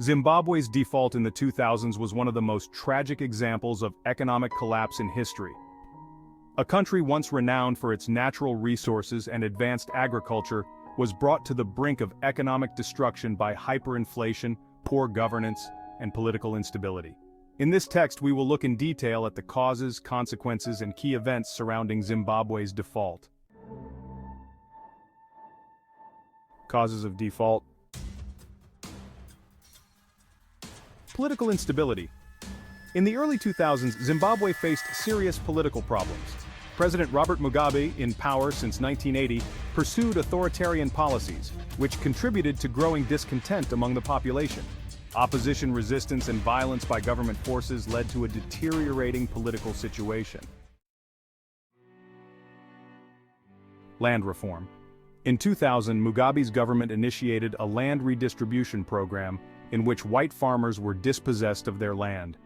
Zimbabwe's default in the 2000s was one of the most tragic examples of economic collapse in history. A country once renowned for its natural resources and advanced agriculture was brought to the brink of economic destruction by hyperinflation, poor governance, and political instability. In this text, we will look in detail at the causes, consequences, and key events surrounding Zimbabwe's default. Causes of default. Political instability. In the early 2000s, Zimbabwe faced serious political problems. President Robert Mugabe, in power since 1980, pursued authoritarian policies, which contributed to growing discontent among the population. Opposition resistance and violence by government forces led to a deteriorating political situation. Land reform. In 2000, Mugabe's government initiated a land redistribution program in which white farmers were dispossessed of their land.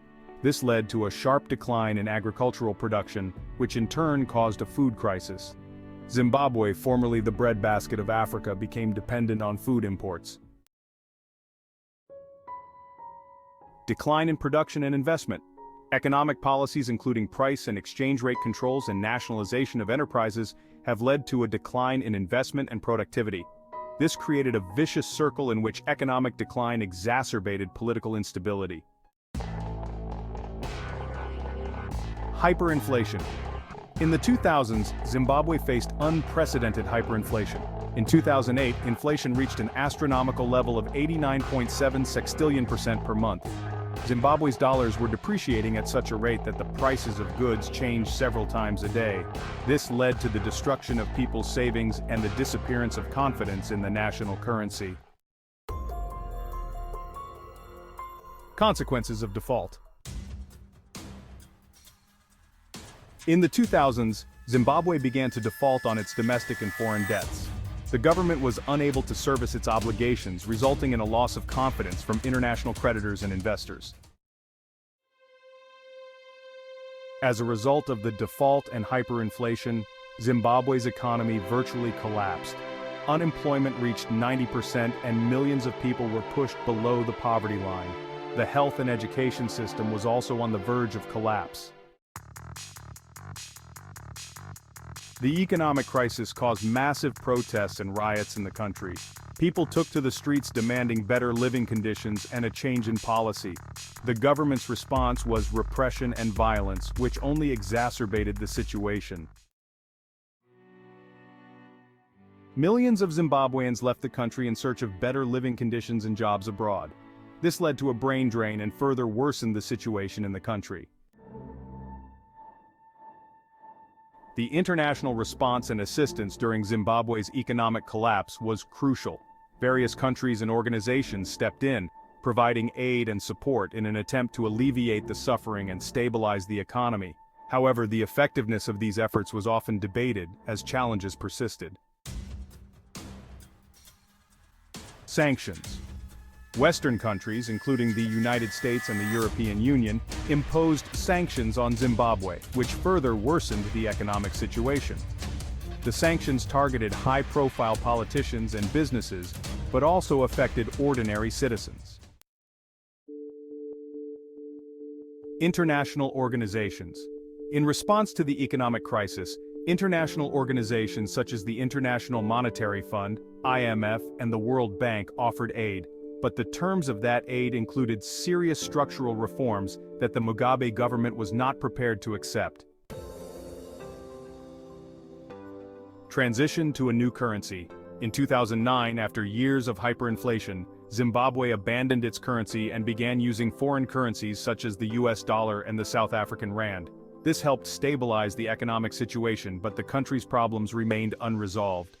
This led to a sharp decline in agricultural production, which in turn caused a food crisis. Zimbabwe, formerly the breadbasket of Africa, became dependent on food imports. Decline in production and investment. Economic policies including price and exchange rate controls and nationalization of enterprises have led to a decline in investment and productivity. This created a vicious circle in which economic decline exacerbated political instability. Hyperinflation. In the 2000s, Zimbabwe faced unprecedented hyperinflation. In 2008, inflation reached an astronomical level of 89.7 sextillion% per month. Zimbabwe's dollars were depreciating at such a rate that the prices of goods changed several times a day. This led to the destruction of people's savings and the disappearance of confidence in the national currency. Consequences of default. In the 2000s, Zimbabwe began to default on its domestic and foreign debts. The government was unable to service its obligations, resulting in a loss of confidence from international creditors and investors. As a result of the default and hyperinflation, Zimbabwe's economy virtually collapsed. Unemployment reached 90% and millions of people were pushed below the poverty line. The health and education system was also on the verge of collapse. The economic crisis caused massive protests and riots in the country. People took to the streets demanding better living conditions and a change in policy. The government's response was repression and violence, which only exacerbated the situation. Millions of Zimbabweans left the country in search of better living conditions and jobs abroad. This led to a brain drain and further worsened the situation in the country. The international response and assistance during Zimbabwe's economic collapse was crucial. Various countries and organizations stepped in, providing aid and support in an attempt to alleviate the suffering and stabilize the economy. However, the effectiveness of these efforts was often debated as challenges persisted. Sanctions. Western countries, including the United States and the European Union, imposed sanctions on Zimbabwe, which further worsened the economic situation. The sanctions targeted high-profile politicians and businesses, but also affected ordinary citizens. International organizations. In response to the economic crisis, international organizations such as the International Monetary Fund, IMF, and the World Bank offered aid. But the terms of that aid included serious structural reforms that the Mugabe government was not prepared to accept. Transition to a new currency. In 2009, after years of hyperinflation, Zimbabwe abandoned its currency and began using foreign currencies such as the US dollar and the South African rand. This helped stabilize the economic situation, but the country's problems remained unresolved.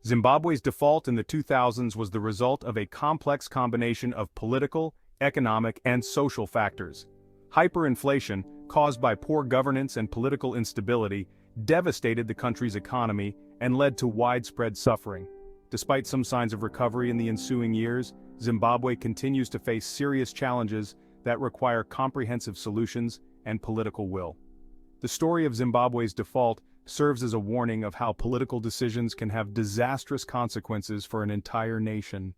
Zimbabwe's default in the 2000s was the result of a complex combination of political, economic, and social factors. Hyperinflation, caused by poor governance and political instability, devastated the country's economy and led to widespread suffering. Despite some signs of recovery in the ensuing years, Zimbabwe continues to face serious challenges that require comprehensive solutions and political will. The story of Zimbabwe's default serves as a warning of how political decisions can have disastrous consequences for an entire nation.